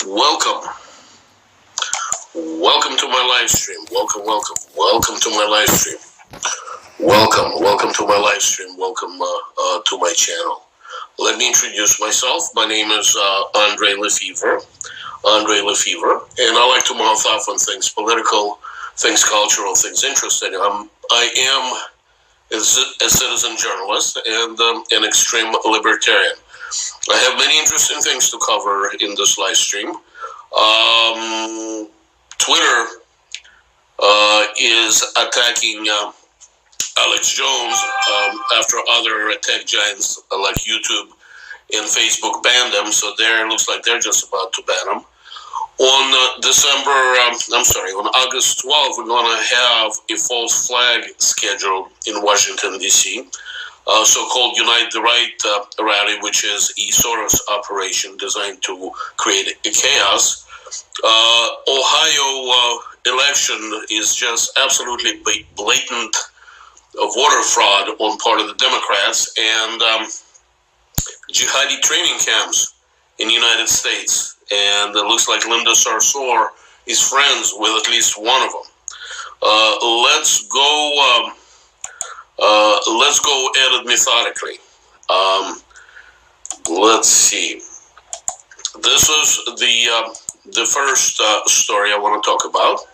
Welcome. Welcome to my live stream. Welcome to my live stream. Welcome to my live stream. Welcome to my channel. Let me introduce myself. My name is Andre Lefevre, and I like to mouth off on things political, things cultural, things interesting. I am a citizen journalist and an extreme libertarian. I have many interesting things to cover in this live stream. Twitter is attacking Alex Jones after other tech giants like YouTube and Facebook banned them. So there looks like they're just about to ban him. On August 12th, we're going to have a false flag scheduled in Washington, D.C., so-called Unite the Right rally, which is a Soros operation designed to create a chaos. Ohio election is just absolutely blatant voter fraud on part of the Democrats, and jihadi training camps in the United States. And it looks like Linda Sarsour is friends with at least one of them. Let's go at it methodically. Let's see. This is the first story I want to talk about.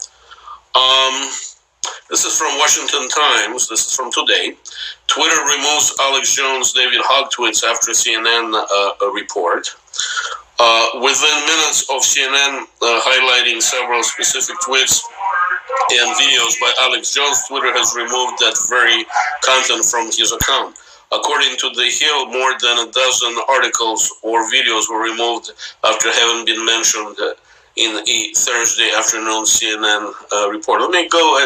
This is from Washington Times. This is from today. Twitter removes Alex Jones' David Hogg tweets after CNN report. Within minutes of CNN highlighting several specific tweets and videos by Alex Jones, Twitter has removed that very content from his account. According to The Hill, more than a dozen articles or videos were removed after having been mentioned in a Thursday afternoon CNN report. Let me go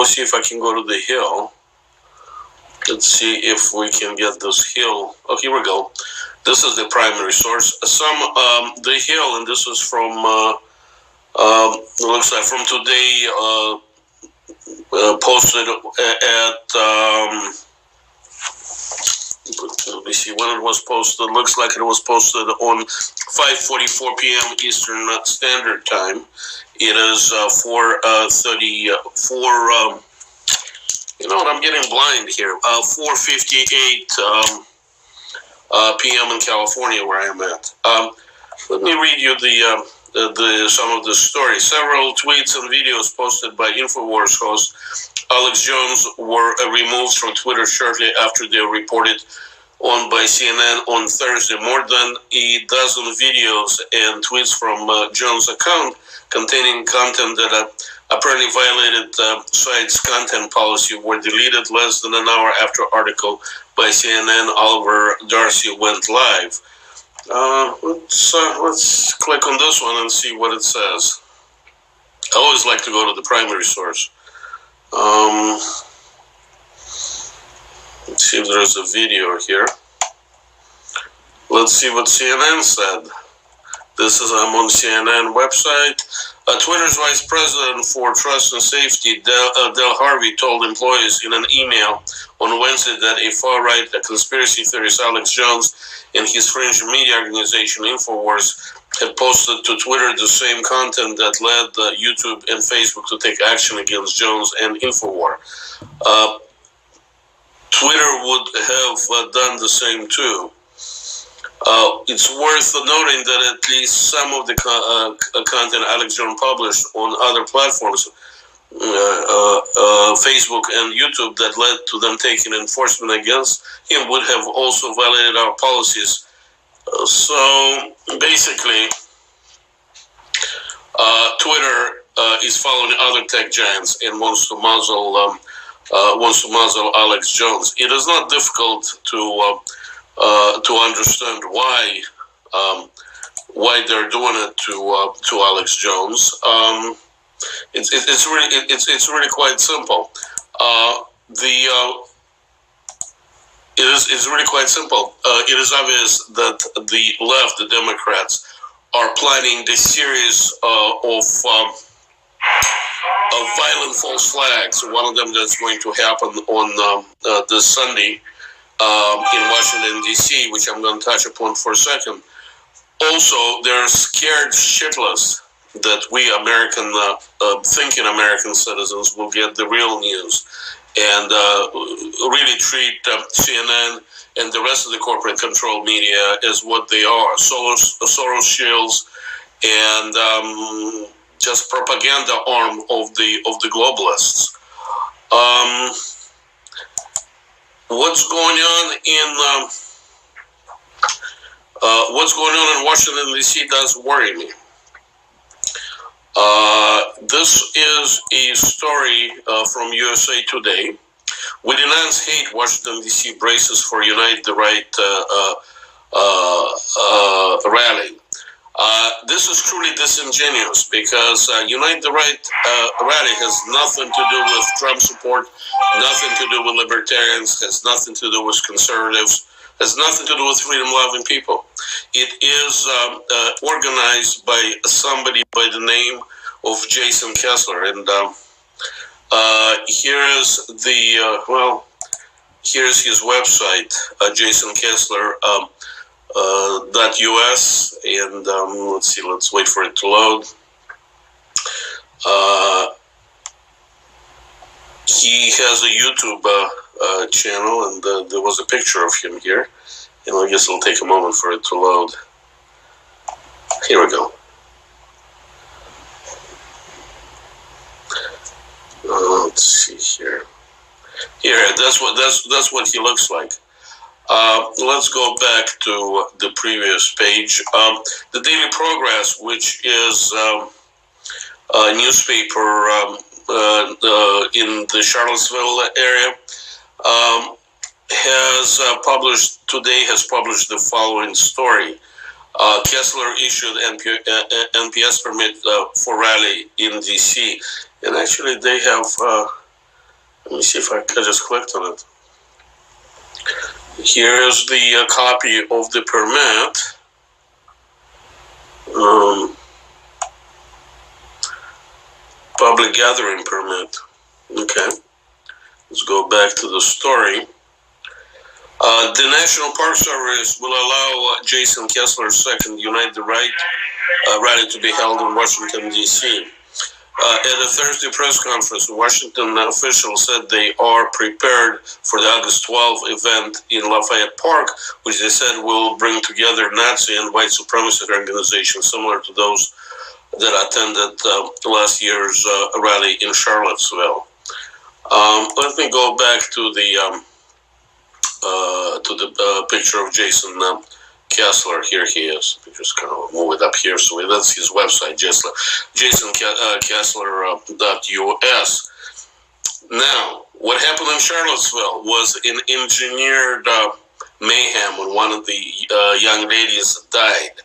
see if I can go to The Hill. Let's see if we can get this Hill. Oh, here we go. This is the primary source. The Hill, and this is from looks like from today. Posted at let me see when it was posted. Looks like it was posted on 5:44 p.m. Eastern Standard Time. It is 4:34. You know what? I'm getting blind here. 4:58 p.m. in California, where I am at. Let me read you some of the stories. Several tweets and videos posted by InfoWars host Alex Jones were removed from Twitter shortly after they were reported on by CNN on Thursday. More than a dozen videos and tweets from Jones' account containing content that apparently violated the site's content policy were deleted less than an hour after article by CNN Oliver Darcy went live. Let's click on this one and see what it says. I always like to go to the primary source. Let's see if there's a video here. Let's see what CNN said. I'm on CNN website. Twitter's Vice President for Trust and Safety, Del Harvey, told employees in an email on Wednesday that a far-right conspiracy theorist, Alex Jones, and his fringe media organization, InfoWars, had posted to Twitter the same content that led YouTube and Facebook to take action against Jones and InfoWars. Twitter would have done the same too. It's worth noting that at least some of the content Alex Jones published on other platforms, Facebook and YouTube, that led to them taking enforcement against him would have also violated our policies. So basically, Twitter is following other tech giants and wants to muzzle Alex Jones. It is not difficult to understand why they're doing it to Alex Jones. It's really quite simple. It's really quite simple. It is obvious that the left, the Democrats, are planning this series of violent false flags. One of them that's going to happen on this Sunday in Washington, D.C., which I'm going to touch upon for a second. Also, they're scared shitless that we American, thinking American citizens will get the real news and really treat CNN and the rest of the corporate control media as what they are, Soros shields and just propaganda arm of the globalists. What's going on in Washington D.C. does worry me. This is a story from USA Today. We denounce hate. Washington D.C. braces for Unite the Right rally. This is truly disingenuous because Unite the Right rally has nothing to do with Trump support, nothing to do with libertarians, has nothing to do with conservatives, has nothing to do with freedom-loving people. It is organized by somebody by the name of Jason Kessler, and here's his website, Jason Kessler. .us, and let's wait for it to load. He has a YouTube channel, and there was a picture of him here, and I guess it'll take a moment for it to load. Here we go. Let's see here. Here, that's what he looks like. Let's go back to the previous page. The Daily Progress, which is a newspaper in the Charlottesville area, has published the following story. Kessler issued NPS permit for rally in D.C. And actually they have, let me see if I just clicked on it. Here is the copy of the permit. Public gathering permit. Okay. Let's go back to the story. The National Park Service will allow Jason Kessler's second Unite the Right rally to be held in Washington, D.C. At a Thursday press conference, Washington officials said they are prepared for the August 12th event in Lafayette Park, which they said will bring together Nazi and white supremacist organizations similar to those that attended last year's rally in Charlottesville. Let me go back to the picture of Jason Kessler. Here he is. Just kind of move it up here. So that's his website, JasonKessler.us. Now, what happened in Charlottesville was an engineered mayhem when one of the young ladies died.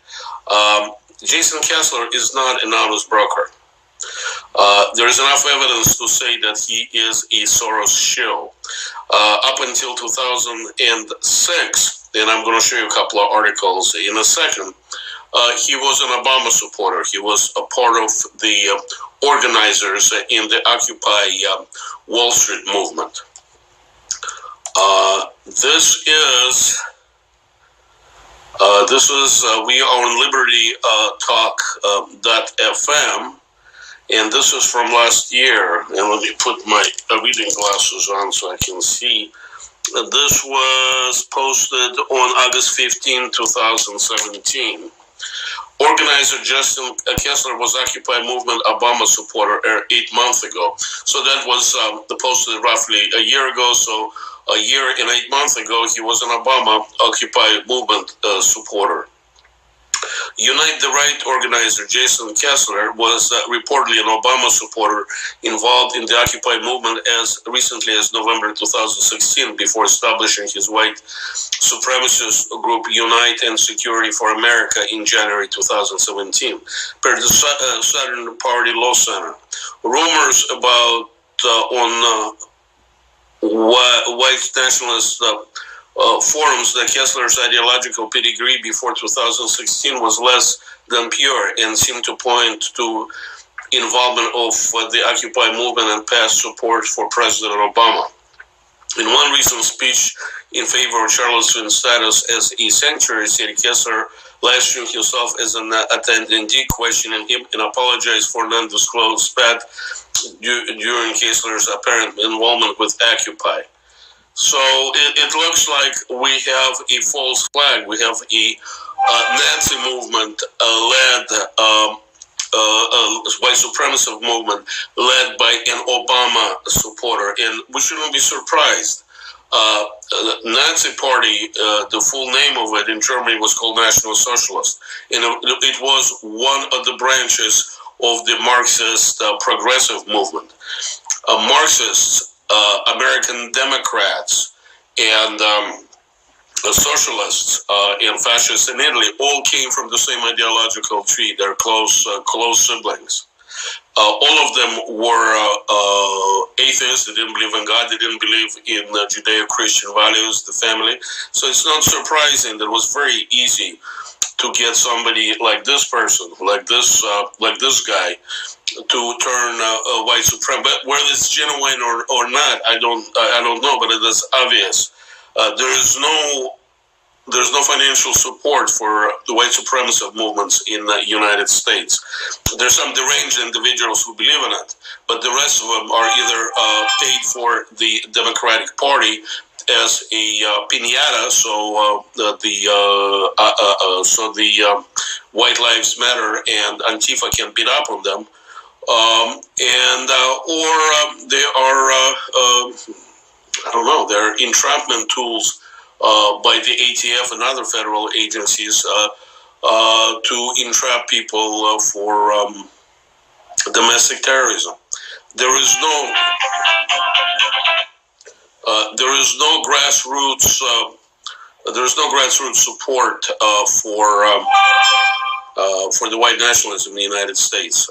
Jason Kessler is not an honest broker. There is enough evidence to say that he is a Soros shill. Up until 2006, and I'm going to show you a couple of articles in a second, he was an Obama supporter. He was a part of the organizers in the Occupy Wall Street movement. This is We Are on Liberty Talk.fm. And this is from last year. And let me put my reading glasses on so I can see. This was posted on August 15, 2017. Organizer Justin Kessler was Occupy movement Obama supporter 8 months ago. So that was posted roughly a year ago. So a year and 8 months ago, he was an Obama Occupy movement supporter. Unite the Right organizer Jason Kessler was reportedly an Obama supporter involved in the Occupy movement as recently as November 2016 before establishing his white supremacist group Unite and Security for America in January 2017, per the Southern Poverty Law Center. Rumors about white nationalist forums that Kessler's ideological pedigree before 2016 was less than pure and seemed to point to involvement of the Occupy movement and past support for President Obama. In one recent speech in favor of Charlottesville status as a sanctuary city, Kessler licensing himself as an attendee, questioning him, and apologized for non-disclosed spat during Kessler's apparent involvement with Occupy. So it looks like we have a false flag. We have a Nazi movement led, white supremacist movement led by an Obama supporter, and we shouldn't be surprised. The Nazi Party, the full name of it in Germany was called National Socialist, and it was one of the branches of the Marxist progressive movement. Marxists, American Democrats, and socialists and fascists in Italy all came from the same ideological tree. They're close siblings. All of them were atheists. They didn't believe in God. They didn't believe in Judeo-Christian values, the family. So it's not surprising that it was very easy to get somebody like this person, like this guy, to turn white supremacy. But whether it's genuine or not, I don't know. But it is obvious. There's no financial support for the white supremacist movements in the United States. There's some deranged individuals who believe in it, but the rest of them are either paid for the Democratic Party as a piñata, so the White Lives Matter and Antifa can beat up on them, or they are I don't know, they're entrapment tools by the ATF and other federal agencies to entrap people for domestic terrorism. There is no grassroots. There is no grassroots support for the white nationalism in the United States.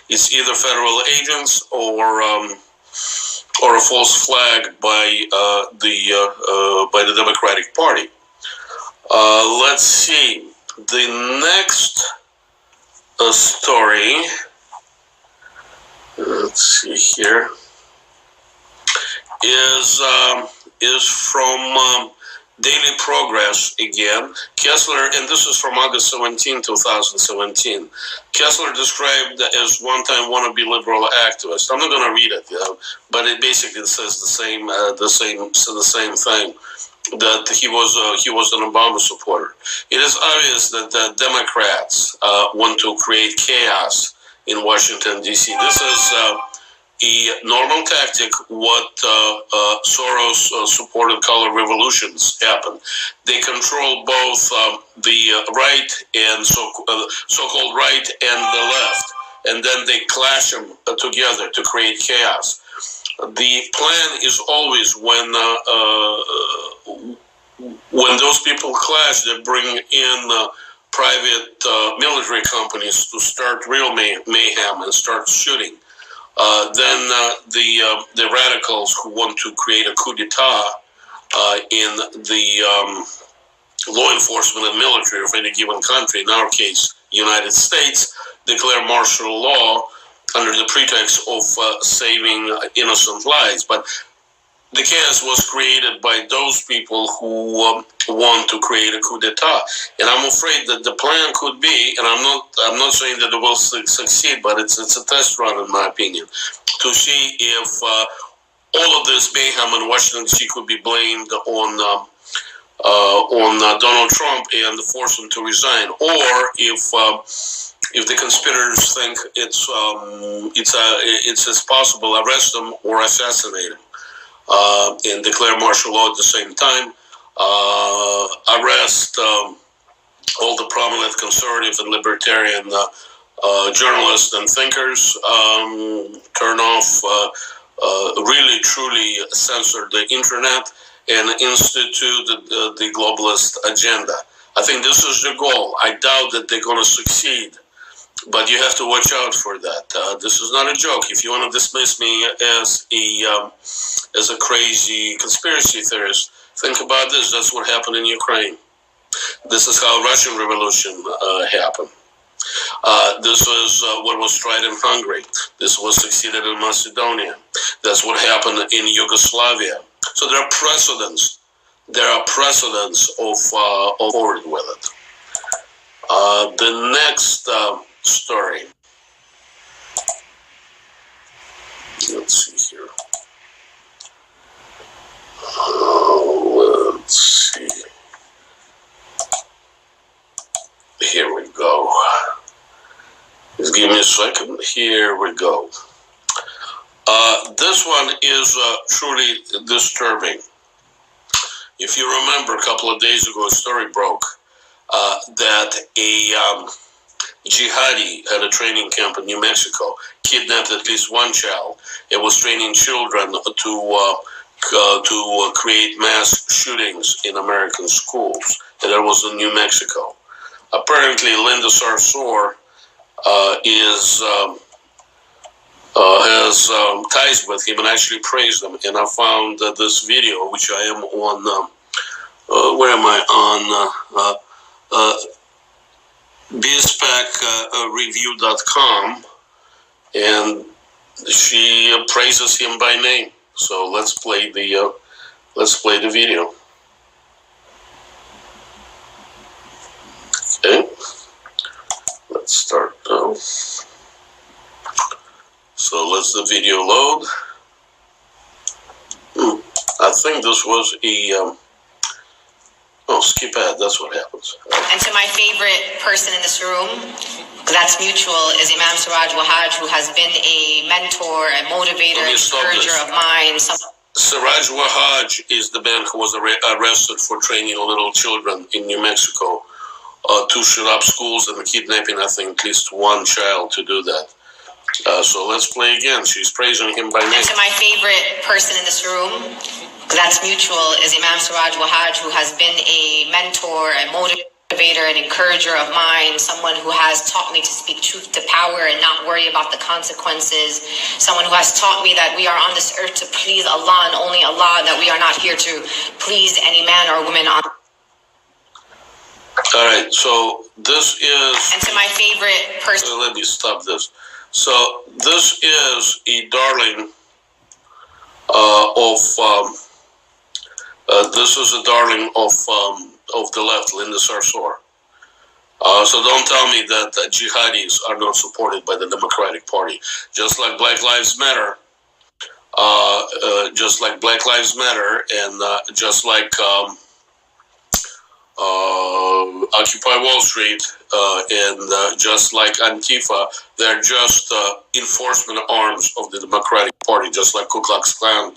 It's either federal agents or a false flag by the Democratic Party. Let's see. The next story. Let's see here. Is from Daily Progress again. Kessler, and this is from August 17, 2017. Kessler described as one-time wannabe liberal activist. I'm not going to read it, but it basically says the same thing. That he was an Obama supporter. It is obvious that the Democrats want to create chaos in Washington D.C. This is a normal tactic. What Soros supported color revolutions happen. They control both the right and so-called right and the left, and then they clash them together to create chaos. The plan is always when those people clash, they bring in private military companies to start real mayhem and start shooting. Then the radicals who want to create a coup d'etat in the law enforcement and military of any given country, in our case, United States, declare martial law under the pretext of saving innocent lives. But the chaos was created by those people who want to create a coup d'etat, and I'm afraid that the plan could be, and I'm not saying that it will succeed, but it's a test run in my opinion, to see if all of this mayhem in Washington D.C. could be blamed on Donald Trump and force him to resign, or if the conspirators think it's possible, arrest him or assassinate him. And declare martial law at the same time, arrest all the prominent conservative and libertarian journalists and thinkers, turn off, really truly censor the internet, and institute the globalist agenda. I think this is the goal. I doubt that they're going to succeed, but you have to watch out for that. This is not a joke. If you want to dismiss me as a crazy conspiracy theorist, think about this. That's what happened in Ukraine. This is how Russian Revolution happened. This was what was tried in Hungary. This was succeeded in Macedonia. That's what happened in Yugoslavia. So there are precedents. There are precedents of forward with it. The next story. Let's see here. Let's see. Here we go. Just give me a second. Here we go. This one is truly disturbing. If you remember, a couple of days ago, a story broke that a jihadi at a training camp in New Mexico kidnapped at least one child. It was training children to create mass shootings in American schools. And that was in New Mexico. Apparently, Linda Sarsour has ties with him and actually praised him. And I found this video, which I am on. Where am I on? BizPackReview.com, and she praises him by name. So let's play the video. Okay, let's start now. So let's the video load. I think this was a. Oh, skip ad, that's what happens. And to my favorite person in this room, that's mutual, is Imam Siraj Wahaj, who has been a mentor, a motivator, encourager of mine. Siraj Wahaj is the man who was arrested for training little children in New Mexico to shoot up schools and kidnapping, I think, at least one child to do that. So let's play again. She's praising him by name. And to my favorite person in this room, that's mutual, is Imam Siraj Wahaj, who has been a mentor, a motivator, an encourager of mine, someone who has taught me to speak truth to power and not worry about the consequences, someone who has taught me that we are on this earth to please Allah and only Allah, that we are not here to please any man or woman on. All right, so this is... And to my favorite person... Let me stop this. So this is a darling this is a darling of the left, Linda Sarsour. So don't tell me that jihadis are not supported by the Democratic Party. Just like Black Lives Matter, and just like Occupy Wall Street, and just like Antifa, they're just enforcement arms of the Democratic Party, just like Ku Klux Klan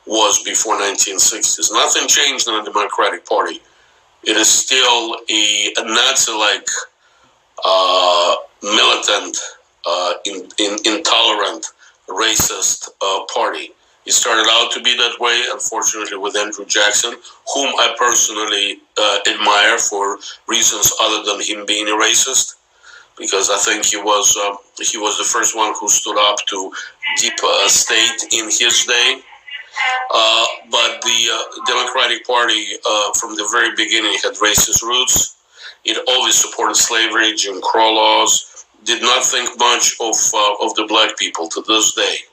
was before 1960s. Nothing changed in the Democratic Party. It is still a Nazi-like, militant, intolerant, racist party. It started out to be that way, unfortunately, with Andrew Jackson, whom I personally admire for reasons other than him being a racist, because I think he was the first one who stood up to deep state in his day. But the Democratic Party, from the very beginning, had racist roots. It always supported slavery, Jim Crow laws, did not think much of the black people to this day.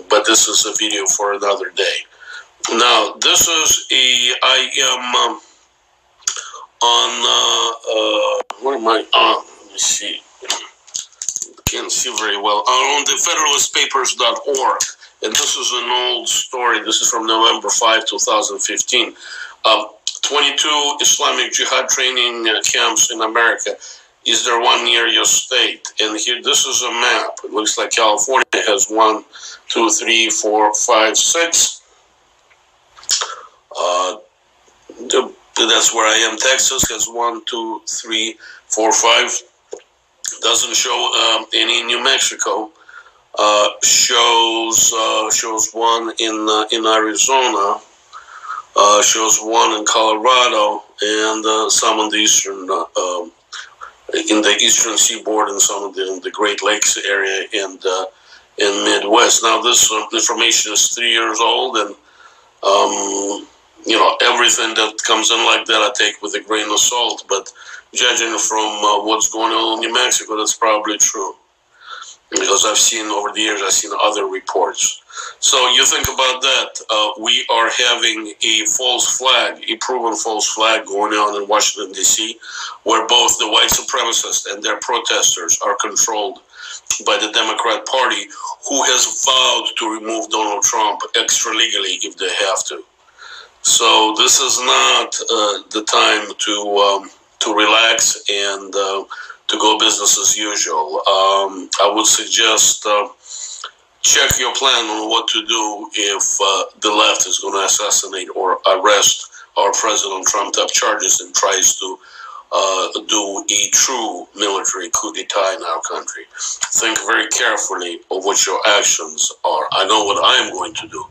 But this is a video for another day. Now, this is I am on, where am I on? Let me see. Can't see very well. On the federalistpapers.org. And this is an old story. This is from November 5, 2015. 22 Islamic Jihad training camps in America. Is there one near your state? And here, this is a map. It looks like California has 1, 2, 3, 4, 5, 6. That's where I am. Texas has 1, 2, 3, 4, 5. Doesn't show any in New Mexico. Shows one in Arizona. Shows one in Colorado, and some in the eastern seaboard, and some of the Great Lakes area and in Midwest. Now, this information is 3 years old, and everything that comes in like that I take with a grain of salt. But judging from what's going on in New Mexico, that's probably true. because I've seen over the years, I've seen other reports. So you think about that. We are having a false flag, a proven false flag going on in Washington, D.C., where both the white supremacists and their protesters are controlled by the Democrat Party, who has vowed to remove Donald Trump extra legally if they have to. So this is not the time to relax and to go business as usual. I would suggest check your plan on what to do if the left is going to assassinate or arrest our president Trump up charges and tries to do a true military coup d'etat in our country. Think very carefully of what your actions are. I know what I am going to do.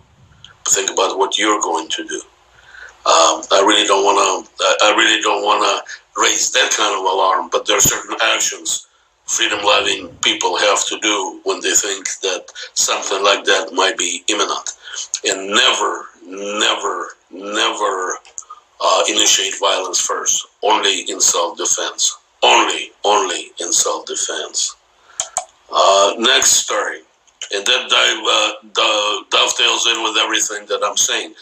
Think about what you're going to do. I really don't want to raise that kind of alarm, but there are certain actions freedom-loving people have to do when they think that something like that might be imminent. And never initiate violence first. Only in self-defense. Only in self-defense. Next story. And that dovetails in with everything that I'm saying.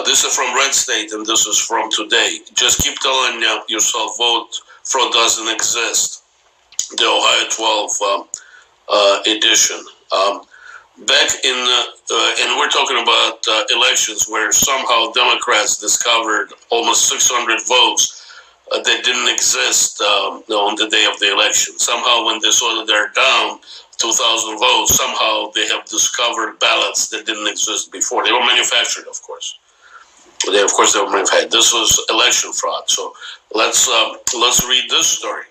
This is from Red State, and this is from today. Just keep telling yourself vote fraud doesn't exist. The Ohio 12 edition. Back in, and we're talking about elections where somehow Democrats discovered almost 600 votes that didn't exist on the day of the election. Somehow when they saw that they're down 2,000 votes, somehow they have discovered ballots that didn't exist before. They were manufactured, of course. They were manufactured. This was election fraud. So let's read this story.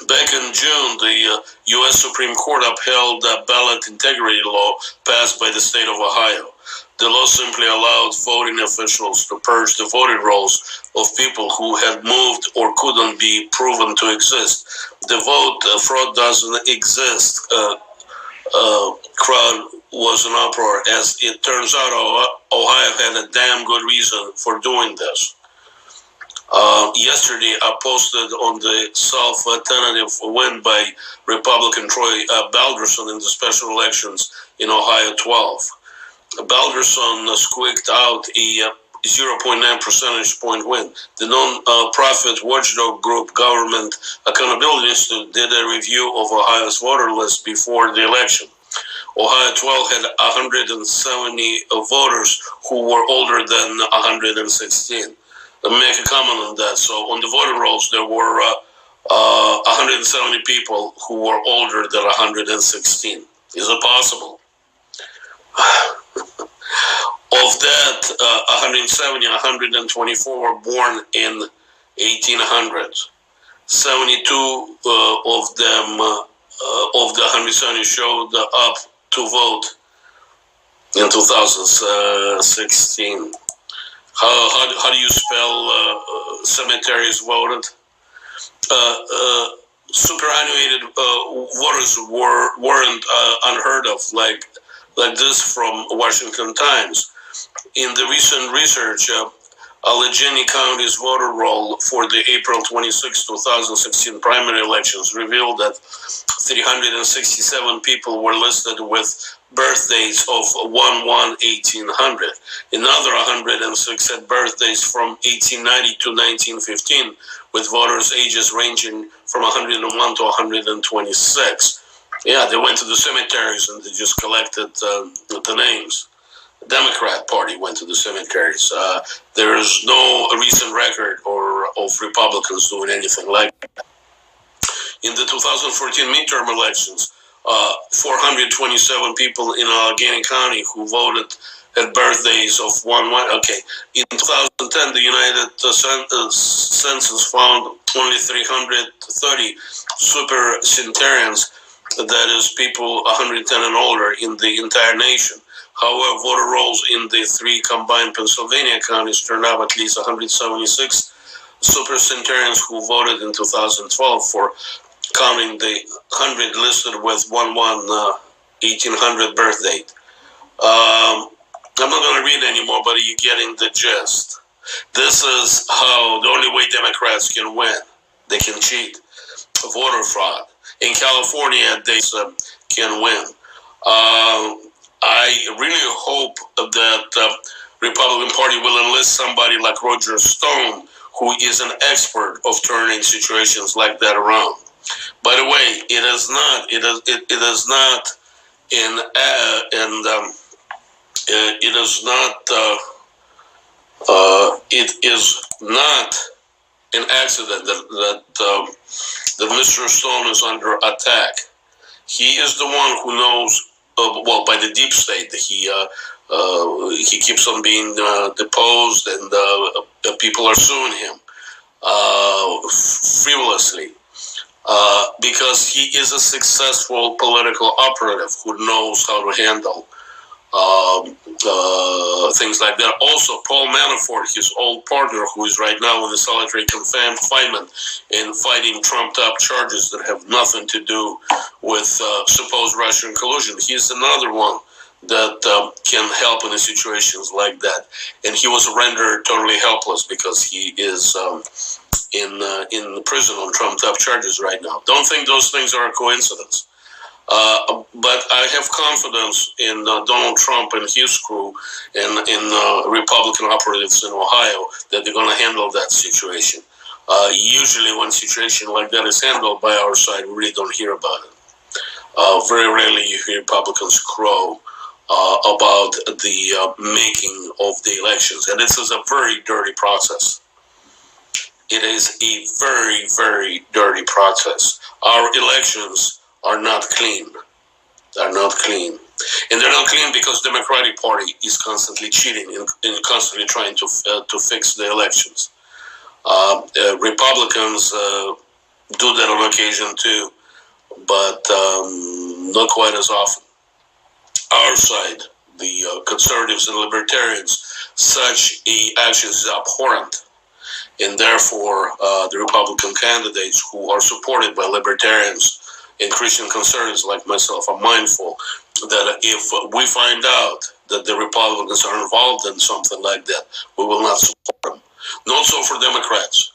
Back in June, the U.S. Supreme Court upheld a ballot integrity law passed by the state of Ohio. The law simply allowed voting officials to purge the voting rolls of people who had moved or couldn't be proven to exist. The vote fraud doesn't exist crowd was an uproar. As it turns out, Ohio had a damn good reason for doing this. Yesterday, I posted on the self-tentative win by Republican Troy Balderson in the special elections in Ohio 12. Balderson squeaked out a 0.9 percentage point win. The non-profit watchdog group Government Accountability Institute did a review of Ohio's voter list before the election. Ohio 12 had 170 voters who were older than 116. Let me make a comment on that. So on the voter rolls, there were 170 people who were older than 116. Is it possible? Of that 170, 124 were born in 1800s. 72 of them, of the 170, showed up to vote in 2016. How do you spell cemeteries voted? Superannuated voters weren't unheard of like this from Washington Times. In the recent research, Allegheny County's voter roll for the April 26, 2016 primary elections revealed that 367 people were listed with birthdays of 1/1/1800. Another 106 had birthdays from 1890 to 1915, with voters' ages ranging from 101 to 126. Yeah, they went to the cemeteries and they just collected the names. The Democrat Party went to the cemeteries. There is no recent record of Republicans doing anything like that. In the 2014 midterm elections, 427 people in Allegheny County who voted had birthdays of 1/1. Okay, in 2010, the United Census found only 330 supercentenarians, that is, people 110 and older, in the entire nation. However, voter rolls in the three combined Pennsylvania counties turned up at least 176 supercentenarians who voted in 2012, for counting the 100 listed with 1/1/1800 birth date. I'm not going to read anymore, but you're getting the gist. This is how the only way Democrats can win. They can cheat. Voter fraud. In California, they can win. I really hope that Republican Party will enlist somebody like Roger Stone, who is an expert of turning situations like that around. By the way, it is not. It is not in and it is not. It is not an accident that Mr. Stone is under attack. He is the one who knows. Well, by the deep state, he keeps on being deposed, and people are suing him frivolously. Because he is a successful political operative who knows how to handle things like that. Also, Paul Manafort, his old partner, who is right now in the solitary confinement in fighting trumped-up charges that have nothing to do with supposed Russian collusion. He's another one that can help in situations like that. And he was rendered totally helpless because he is in prison on trumped-up charges right now. Don't think those things are a coincidence. But I have confidence in Donald Trump and his crew and in Republican operatives in Ohio that they're going to handle that situation. Usually when a situation like that is handled by our side, we really don't hear about it. Very rarely you hear Republicans crow about the making of the elections. And this is a very dirty process. It is a very, very dirty process. Our elections are not clean. They're not clean. And they're not clean because the Democratic Party is constantly cheating and constantly trying to fix the elections. Republicans do that on occasion too, but not quite as often. Our side, the conservatives and libertarians, such action is abhorrent. And therefore, the Republican candidates who are supported by libertarians and Christian conservatives like myself are mindful that if we find out that the Republicans are involved in something like that, we will not support them. Not so for Democrats.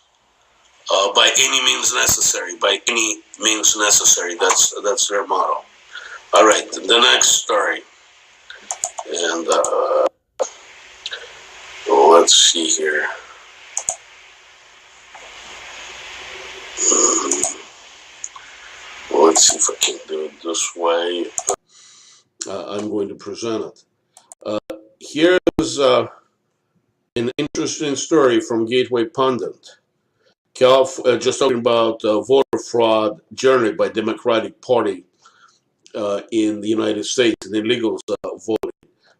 By any means necessary. By any means necessary. That's their motto. All right, the next story. And let's see here. Let's see if I can do it this way. I'm going to present it. Here's an interesting story from Gateway Pundit. Just talking about voter fraud generated by Democratic Party in the United States and illegal voting.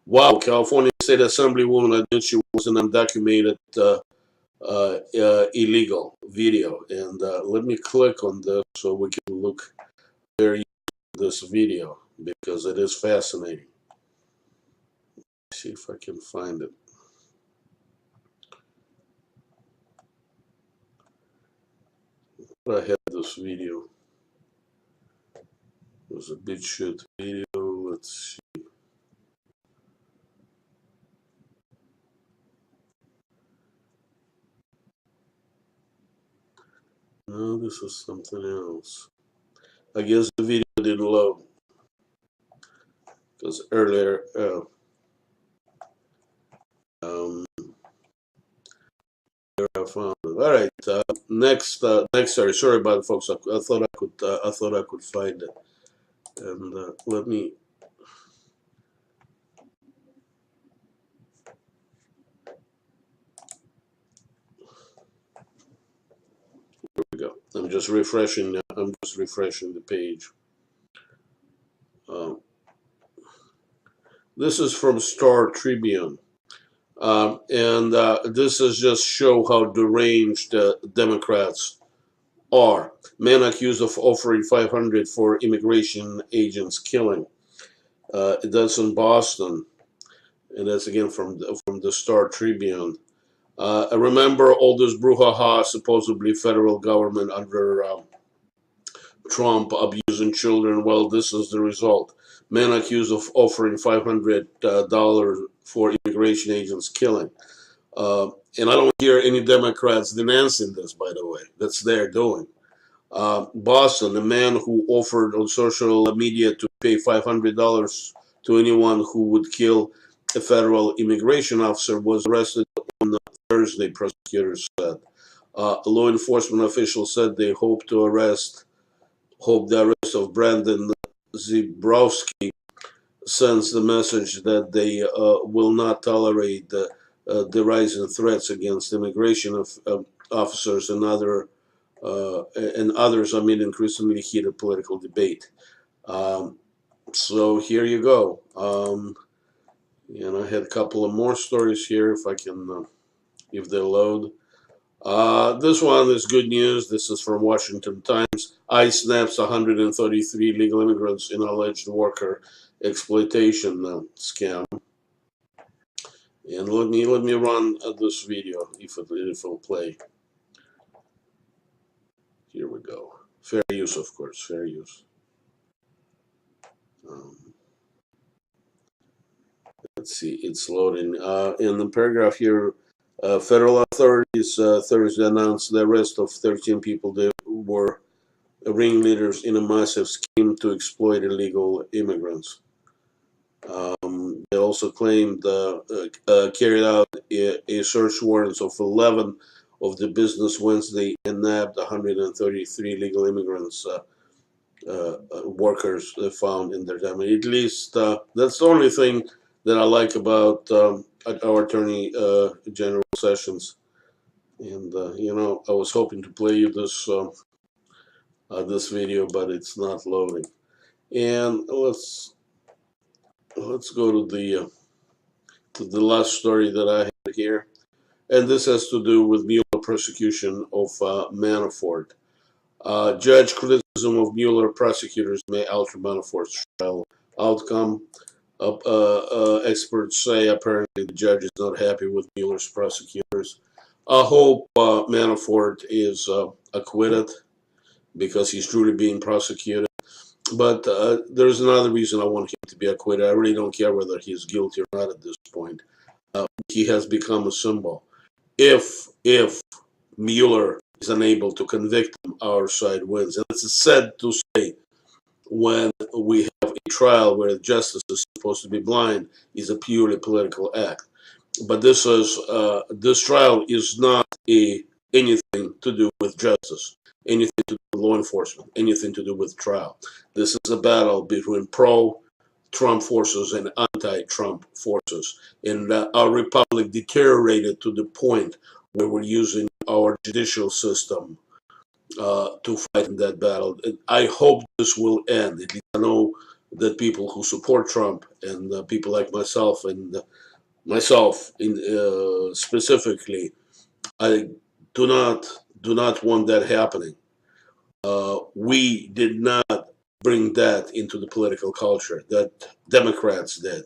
Wow, California State Assemblywoman admits she was an undocumented illegal video. And let me click on this so we can look very this video because it is fascinating. Let's see if I can find it. I had this video. It was a bit shit video. Let's see. No, this is something else. I guess the video didn't load because earlier. I found it. All right. Next story. Sorry about it, folks. I thought I could find it. And let me. Here we go. I'm just refreshing the page. This is from Star Tribune. And this is just show how deranged Democrats are. Man accused of offering $500 for immigration agents killing. That's in Boston, and that's again from the Star Tribune. Remember all this brouhaha, supposedly federal government under Trump abusing children? Well, this is the result. Man accused of offering $500 for immigration agents killing. And I don't hear any Democrats denouncing this, by the way. That's their doing. Boston, a man who offered on social media to pay $500 to anyone who would kill a federal immigration officer was arrested on Thursday, prosecutors said. Law enforcement officials said they hope the arrest of Brandon Zebrowski sends the message that they will not tolerate the rising threats against immigration officers and others amid increasingly heated political debate. Um, so here you go. And I had a couple of more stories here, if I can, if they load. This one is good news. This is from Washington Times. ICE snaps 133 illegal immigrants in alleged worker exploitation scam. And let me run this video if it'll play. Here we go. Fair use, of course. Fair use. Um, let's see. It's loading. In the paragraph here, federal authorities Thursday announced the arrest of 13 people that were ringleaders in a massive scheme to exploit illegal immigrants. They also claimed carried out a search warrants of 11 of the business Wednesday and nabbed 133 illegal immigrants workers found in their family. At least that's the only thing that I like about our Attorney General Sessions. And I was hoping to play you this video, but it's not loading. And let's go to the last story that I had here, and this has to do with Mueller prosecution of Manafort. Judge criticism of Mueller prosecutors may alter Manafort's trial outcome. Experts say apparently the judge is not happy with Mueller's prosecutors. I hope Manafort is acquitted because he's truly being prosecuted. But there's another reason I want him to be acquitted. I really don't care whether he's guilty or not at this point. He has become a symbol. If Mueller is unable to convict him, our side wins. And it's sad to say when we have a trial where justice is supposed to be blind is a purely political act. But this trial is not anything to do with justice, anything to do with law enforcement, anything to do with trial. This is a battle between pro-Trump forces and anti-Trump forces. And our republic deteriorated to the point where we're using our judicial system to fight in that battle. And I hope this will end. At least I know that people who support Trump and people like myself and myself specifically, I do not want that happening. We did not bring that into the political culture that Democrats did.